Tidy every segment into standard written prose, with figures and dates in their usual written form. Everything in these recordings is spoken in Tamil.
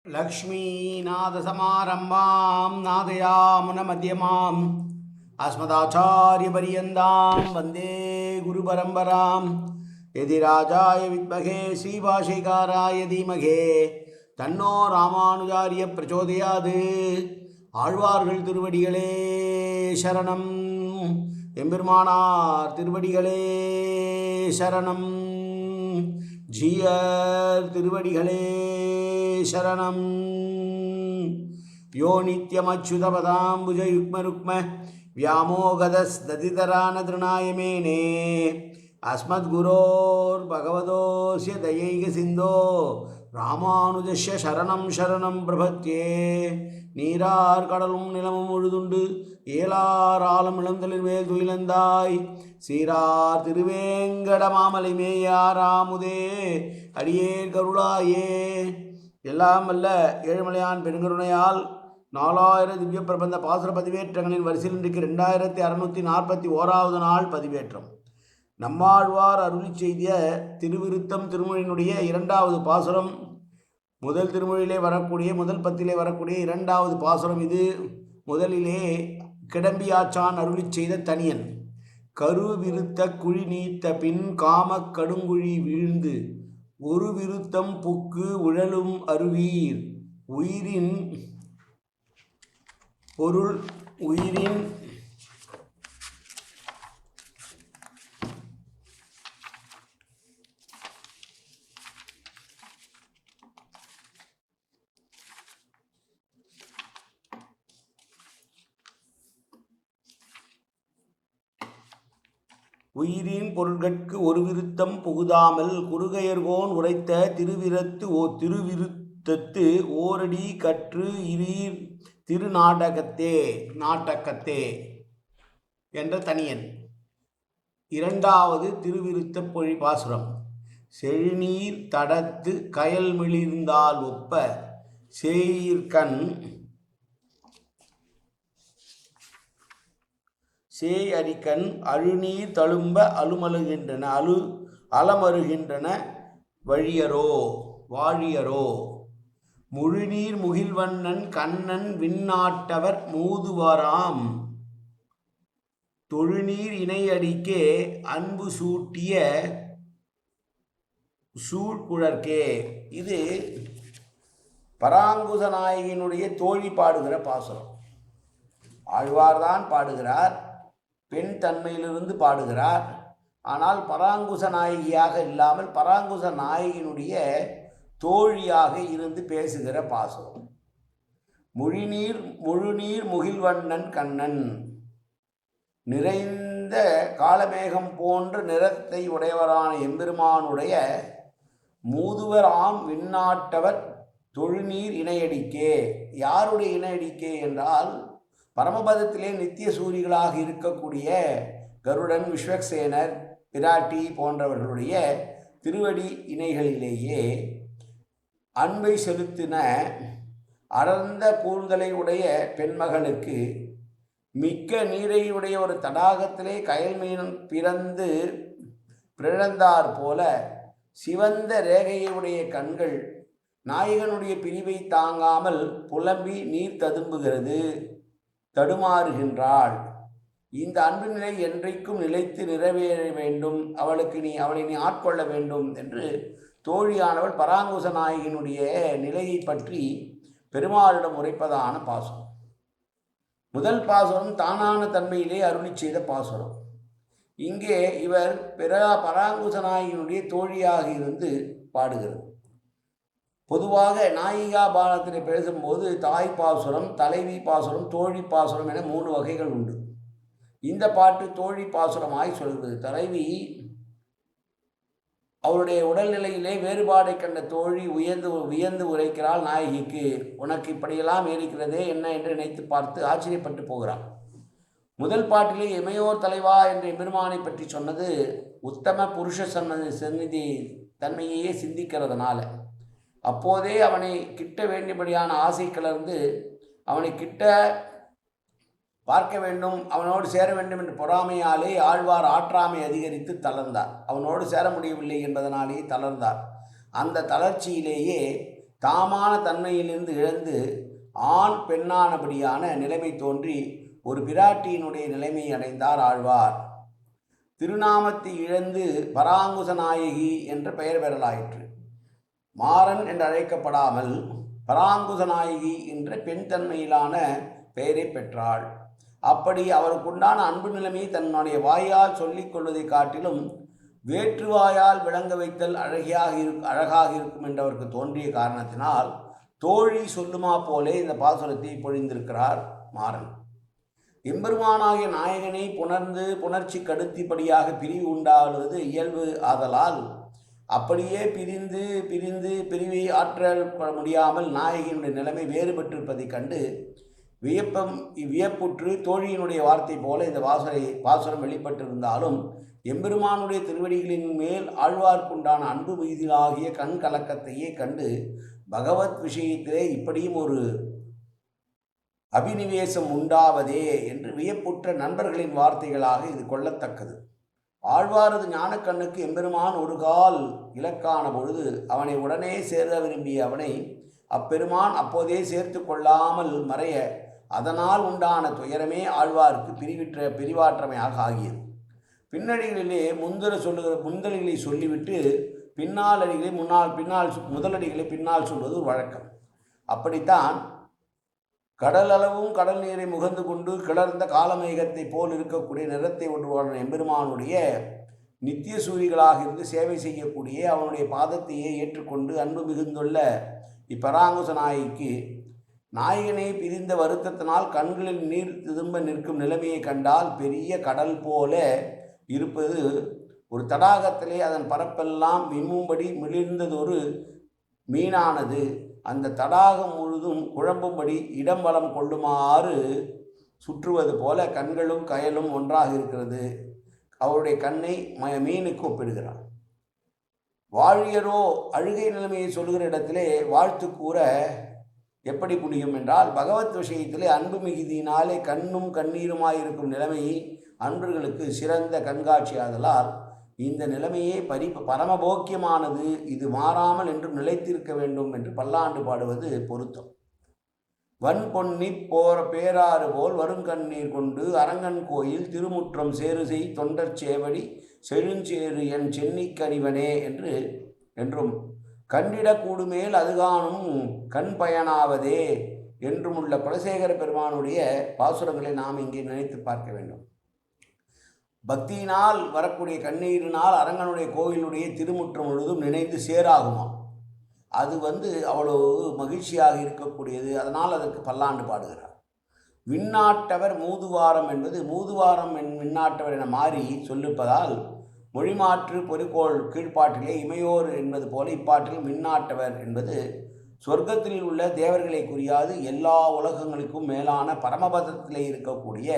लक्ष्मीनाथसमारम्भां नादयामुनमध्यमाम् अस्मदाचार्यपर्यन्तां वन्दे गुरुपरम्परां यदिराजाय विद्महे श्रीभाष्यकाराय धीमहि तन्नो रामानुजार्य प्रचोदयात् ஆழ்வார்கள் திருவடிகளே சரணம் எம்பெருமானார் திருவடிகளே சரணம் ஜீயர் திருவடிகளே சரணம் யோ நித்யமச்சுதபதாம்புஜ யுக்மருக்ம வியாமோகதஸ்ததிதரான திருநாயமேனே அஸ்மத்குரோர் பகவதோஸ்ய தயைக சிந்தோ ராமானுஜஸ்ய சரணம் சரணம் பிரபத்யே நீரார் கடலும் நிலமும் முழுதுண்டு ஏலார் ஆலம் இளந்தலின் மேல் துயிலந்தாய் சீரார் திருவேங்கட மாமலை மேயாராமுதே அடியேர் கருளாயே. எல்லாம் வல்ல ஏழுமலையான் பெருங்கருணையால் 4000 திவ்ய பிரபந்த பாசுர பதிவேற்றங்களின் வரிசையில் இன்றைக்கு 2641வது நாள் பதிவேற்றம். நம்மாழ்வார் அருளி செய்திய திருவிருத்தம் திருமொழியினுடைய 2வது பாசுரம். முதல் திருமொழியிலே வரக்கூடிய முதல் பத்திலே வரக்கூடிய 2வது பாசுரம் இது. முதலிலே கிடம்பியாச்சான் அருளி செய்த தனியன். கரு விருத்த குழி நீத்த பின் காமக் கடுங்குழி வீழ்ந்து ஒரு விருத்தம் புக்கு உழலும் அருவீர் உயிரின் பொருள் உயிரின் உயிரின் பொருள்கட்கு ஒரு விருத்தம் புகுதாமல் குறுகையர்கோன் உரைத்த திருவிருத்தத்து ஓரடி கற்று இரீர் திருநாடகத்தே நாட்டக்கத்தே என்ற தனியன். 2வது திருவிருத்த பொழி பாசுரம். செழுநீர் தடத்து கயல் மிளிர்ந்தால் ஒப்ப சேயிர்கண் சேய் அரிக்கண் அழுநீர் தழும்ப அலமருகின்றன வழியரோ வாழியரோ முழுநீர் முகில்வண்ணன் கண்ணன் விண்ணாட்டவர் மூதுவராம் தொழுநீர் இணையடிக்கே அன்பு சூட்டிய சூழ்குழற்கே. இது பராங்குச நாயகியினுடைய தோழி பாடுகிற பாசுரம். ஆழ்வார்தான் பாடுகிறார், பெண் தன்மையிலிருந்து பாடுகிறார். ஆனால் பராங்குச நாயகியாக இல்லாமல் பராங்குச நாயகியினுடைய தோழியாக இருந்து பேசுகிற பாசுரம். முழுநீர் முகில்வண்ணன் கண்ணன், நிறைந்த காலமேகம் போன்ற நிறத்தை உடையவரான எம்பெருமானுடைய மூதுவராம் விண்ணாட்டவர் தொழுநீர் இணையடிக்கே. யாருடைய இணையடிக்கே என்றால் பரமபதத்திலே நித்திய சூரிகளாக இருக்கக்கூடிய கருடன், விஸ்வக்சேனர், பிராட்டி போன்றவர்களுடைய திருவடி இணைகளிலேயே அன்பை செலுத்தின அடர்ந்த கூர்ந்தலை உடைய பெண்மகளுக்கு மிக்க நீரையுடைய ஒரு தடாகத்திலே கயல் மீன் பிறந்து பிறந்தார் போல சிவந்த ரேகையுடைய கண்கள் நாயகனுடைய பிரிவை தாங்காமல் புலம்பி நீர் ததும்புகிறது, தடுமாறுகின்றாள். இந்த அன்பு நிலை என்றைக்கும் நிலைத்து நிறைவேற வேண்டும், அவளை நீ ஆட்கொள்ள வேண்டும் என்று தோழியானவள் பராங்குச நாயகியினுடைய நிலையை பற்றி பெருமாளிடம் உரைப்பதான பாசுரம். முதல் பாசுரம் தானான தன்மையிலே அருளி செய்த பாசுரம். இங்கே இவர் பராங்குச நாயகியினுடைய தோழியாக இருந்து பாடுகிறது. பொதுவாக நாயிகா பாலத்தில் பேசும்போது தாய் பாசுரம், தலைவி பாசுரம், தோழி பாசுரம் என 3 வகைகள் உண்டு. இந்த பாட்டு தோழி பாசுரமாய் சொல்கிறது. தலைவி அவருடைய உடல்நிலையிலே வேறுபாடை கண்ட தோழி வியந்து உரைக்கிறாள் நாயகிக்கு. உனக்கு இப்படியெல்லாம் இருக்கிறதே என்ன என்று நினைத்து பார்த்து ஆச்சரியப்பட்டு போகிறாள். முதல் பாட்டிலே இமையோர் தலைவா என்ற பெருமானை பற்றி சொன்னது உத்தம புருஷ சந்நிதி தன்மையே சிந்திக்கிறதுனால. அப்போதே அவனை கிட்ட வேண்டியபடியான ஆசை கலர்ந்து அவனை கிட்ட பார்க்க வேண்டும், அவனோடு சேர வேண்டும் என்ற பொறாமையாலே ஆழ்வார் ஆற்றாமை அதிகரித்து தளர்ந்தார். அவனோடு சேர முடியவில்லை என்பதனாலேயே தளர்ந்தார். அந்த தளர்ச்சியிலேயே தாமான தன்மையிலிருந்து இழந்து ஆண் பெண்ணானபடியான நிலைமை தோன்றி ஒரு பிராட்டியினுடைய நிலைமை அடைந்தார் ஆழ்வார். திருநாமத்தை இழந்து பராங்குச நாயகி என்ற பெயர் பெறலாயிற்று. மாறன் என்று அழைக்கப்படாமல் பராங்குச நாயகி என்ற பெண் தன்மையிலான பெயரை பெற்றாள். அப்படி அவருக்குண்டான அன்பு நிலைமையை தன்னுடைய வாயால் சொல்லிக் கொள்வதை காட்டிலும் வேற்றுவாயால் விளங்க வைத்தல் அழகாக இருக்கும் என்று அவருக்கு தோன்றிய காரணத்தினால் தோழி சொல்லுமா போலே இந்த பாசுரத்தை பொழிந்திருக்கிறார் மாறன். எம்பெருமானாகிய நாயகனை புணர்ச்சி கடுத்திப்படியாக பிரிவு உண்டாவது இயல்பு ஆதலால் அப்படியே பிரிவை ஆற்றல் முடியாமல் நாயகியினுடைய நிலைமை வேறுபட்டிருப்பதைக் கண்டு வியப்புற்று தோழியினுடைய வார்த்தை போல இந்த பாசுரம் வெளிப்பட்டிருந்தாலும் எம்பெருமானுடைய திருவடிகளின் மேல் ஆழ்வார்க்குண்டான அன்பு மீதிலாகிய கண் கலக்கத்தையே கண்டு பகவத் விஷயத்திலே இப்படியும் ஒரு அபினிவேசம் உண்டாவதே என்று வியப்புற்ற நண்பர்களின் வார்த்தைகளாக இது கொள்ளத்தக்கது. ஆழ்வாரது ஞானக்கண்ணுக்கு எம்பெருமான் ஒரு கால் இலக்கான பொழுது அவனை உடனே சேர விரும்பிய அவனை அப்பெருமான் அப்போதே சேர்த்து கொள்ளாமல் மறைய அதனால் உண்டான துயரமே ஆழ்வாருக்கு பிரிவாற்றமையாக ஆகியது. பின்னடிகளிலே முந்தடிகளை சொல்லிவிட்டு முதலடிகளை பின்னால் சொல்வது ஒரு வழக்கம். அப்படித்தான் கடல் அளவும் கடல் நீரை முகந்து கொண்டு கிளர்ந்த காலமேகத்தை போல் இருக்கக்கூடிய நிறத்தை ஒன்றுவான எம்பெருமானுடைய நித்திய சூரிகளாக இருந்து சேவை செய்யக்கூடிய அவனுடைய பாதத்தையே ஏற்றுக்கொண்டு அன்பு மிகுந்துள்ள இப்பராங்குச நாயகிக்கு நாயகனை பிரிந்த வருத்தத்தினால் கண்களில் நீர் திரும்ப நிற்கும் நிலைமையை கண்டால் பெரிய கடல் போல இருப்பது ஒரு தடாகத்திலே அதன் பரப்பெல்லாம் விம்மும்படி மிளிர்ந்ததொரு மீனானது அந்த தடாகம் முழுதும் குழம்பும்படி இடம் வளம் கொள்ளுமாறு சுற்றுவது போல கண்களும் கயலும் ஒன்றாக இருக்கிறது. அவருடைய கண்ணை மீனுக்கு ஒப்பிடுகிறார். வாழியரோ அழுகை நிலைமையை சொல்கிற இடத்திலே வாழ்த்து கூற எப்படி முடியும் என்றால் பகவத் விஷயத்திலே அன்பு மிகுதியினாலே கண்ணும் கண்ணீருமாயிருக்கும் நிலைமையை அன்பர்களுக்கு சிறந்த கண்காட்சியாதலால் இந்த நிலைமையே பரமபோக்கியமானது, இது மாறாமல் என்றும் நிலைத்திருக்க வேண்டும் என்று பல்லாண்டு பாடுவது பொருத்தம். வன் பொன்னி பேராறு போல் வருங்கண்ணீர் கொண்டு அரங்கன் கோயில் திருமுற்றம் சேருசெய் தொண்டர் சேவடி செழுஞ்சேரு என் சென்னிக்கணிவனே என்றும் கண்டிடக்கூடுமேல் அதுகானும் கண் பயனாவதே என்றும் உள்ள குலசேகர பெருமானுடைய பாசுரங்களை நாம் இங்கே நினைத்து பார்க்க வேண்டும். பக்தியினால் வரக்கூடிய கண்ணீரினால் அரங்கனுடைய கோயிலுடைய திருமுற்றம் முழுதும் நினைந்து சேராகுமா. அது அவ்வளவு மகிழ்ச்சியாக இருக்கக்கூடியது. அதனால் அதற்கு பல்லாண்டு பாடுகிறார். விண்ணாட்டவர் மூதுவாரம் என்பது மூதுவாரம் விண்ணாட்டவர் என மாறி சொல்லிருப்பதால் மொழிமாற்று பொறிக்கோள் கீழ்ப்பாட்டிலே இமையோர் என்பது போல இப்பாட்டில் விண்ணாட்டவர் என்பது சொர்க்கத்தில் உள்ள தேவர்களை குறியாது எல்லா உலகங்களுக்கும் மேலான பரமபதத்திலே இருக்கக்கூடிய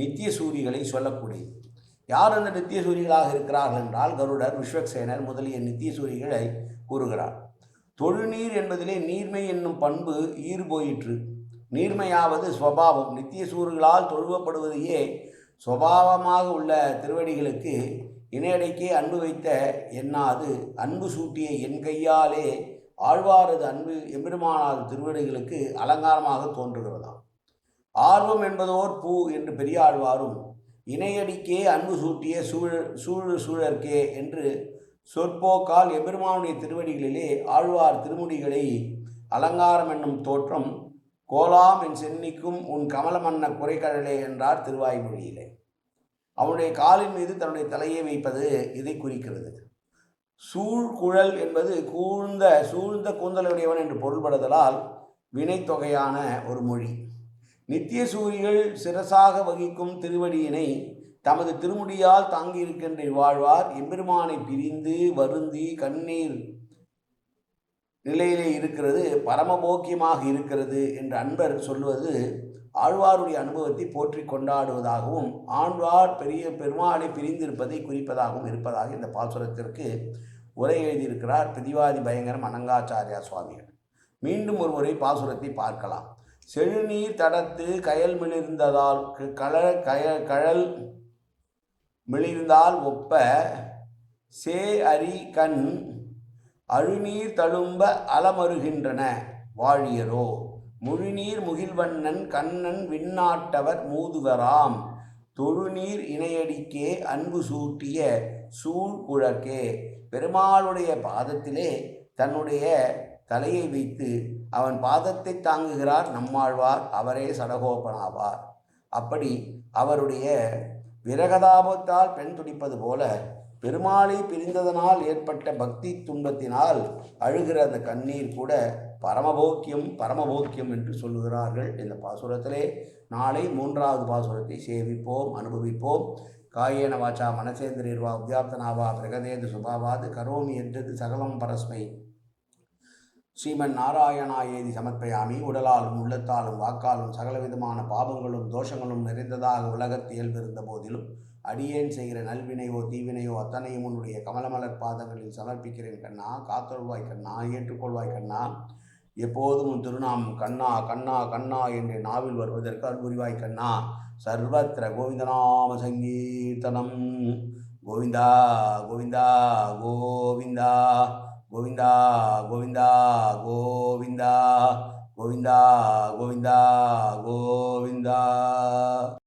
நித்திய சூரிகளை சொல்லக்கூடியது. யார் அந்த நித்திய சூரிகளாக இருக்கிறார்கள் என்றால் கருடர், விஸ்வக்சேனர் முதலிய நித்திய சூரிகளை கூறுகிறார். தொழுநீர் என்பதிலே நீர்மை என்னும் பண்பு போயிற்று. நீர்மையாவது ஸ்வபாவம். நித்திய சூரிகளால் தொழுவப்படுவதையே ஸ்வபாவமாக உள்ள திருவடிகளுக்கு இணையடைக்கே அன்பு வைத்த எண்ணாது அன்பு சூட்டிய என் கையாலே ஆழ்வாரது அன்பு எம்பெருமானாது திருவடிகளுக்கு அலங்காரமாக தோன்றுகிறதாம். ஆர்வம் என்பதோர் பூ என்று பெரியாழ்வாரும் இணையடிக்கே அன்பு சூட்டிய சூழற்கே என்று சொற்போக்கால் எம்பெருமானுடைய திருவடிகளிலே ஆழ்வார் திருமுடிகளை அலங்காரம் என்னும் தோற்றம் கோலாம் என் சென்னிக்கும் உன் கமலமன்ன குறைகடலே என்றார் திருவாய்மொழியிலே. அவனுடைய காலின் மீது தன்னுடைய தலையை வைப்பது இதை குறிக்கிறது. சூழ்குழல் என்பது சூழ்ந்த கூந்தலுடையவன் என்று பொருள்படுதலால் வினைத்தொகையான ஒரு மொழி. நித்திய சூரிகள் சிரசாக வகிக்கும் திருவடியினை தமது திருமுடியால் தாங்கியிருக்கின்ற வாழ்வார் எம்பெருமானை பிரிந்து வருந்தி கண்ணீர் நிலையிலே இருக்கிறது, பரமபோக்கியமாக இருக்கிறது என்று அன்பர் சொல்வது ஆழ்வாருடைய அனுபவத்தை போற்றி கொண்டாடுவதாகவும் ஆழ்வார் பெருமாளை பிரிந்திருப்பதை குறிப்பதாகவும் இருப்பதாக இந்த பாசுரத்திற்கு உரை எழுதியிருக்கிறார் பிரதிவாதி பயங்கரம் அனங்காச்சாரியா சுவாமிகள். மீண்டும் ஒரு முறை பாசுரத்தை பார்க்கலாம். செழுநீர் தடத்து கயல் மிளிர்ந்ததால் கழல் மிளிர்ந்தால் ஒப்ப சே அரி கண் அழுநீர் தழும்ப அலமருகின்றன வாழியரோ முழுநீர் முகில்வண்ணன் கண்ணன் விண்ணாட்டவர் மூதுவராம் தொழுநீர் இணையடிக்கே அன்பு சூட்டிய சூழ்குழற்கே. பெருமாளுடைய பாதத்திலே தன்னுடைய தலையை வைத்து அவன் பாதத்தை தாங்குகிறார் நம்மாழ்வார். அவரே சடகோபனாவார். அப்படி அவருடைய விரகதாபத்தால் பெண் துடிப்பது போல பெருமாளை பிரிந்ததனால் ஏற்பட்ட பக்தி துன்பத்தினால் அழுகிற அந்த கண்ணீர் கூட பரமபோக்கியம் பரமபோக்கியம் என்று சொல்லுகிறார்கள் இந்த பாசுரத்திலே. நாளை 3வது பாசுரத்தை சேவிப்போம், அனுபவிப்போம். காயேன வாச்சா மனசேந்திரியர்வா உத்யாப்தனாவா பிரகதேது சுபாவாது கரோமி என்றது சகலம் பரஸ்மை ஸ்ரீமன் நாராயணாயேதி சமர்ப்பயாமி. உடலாலும் உள்ளத்தாலும் வாக்காலும் சகலவிதமான பாபங்களும் தோஷங்களும் நிறைந்ததாக உலகத்தில் இயல்பிருந்த போதிலும் அடியேன் செய்கிற நல்வினையோ தீவினையோ அத்தனையும் உன்னுடைய கமலமலர் பாதங்களில் சமர்ப்பிக்கிறேன் கண்ணா. காத்தொள்வாய் கண்ணா, ஏற்றுக்கொள்வாய் கண்ணா. எப்போதும் உன் திருநாமம் கண்ணா கண்ணா கண்ணா என்று நாவில் வருவதற்கு அன்புரிவாய் கண்ணா. சர்வத்திர கோவிந்தநாம சங்கீர்த்தனம். கோவிந்தா கோவிந்தா கோவிந்தா கோவிந்தா கோவிந்தா கோவிந்தா கோவிந்தா கோவிந்தா கோவிந்தா.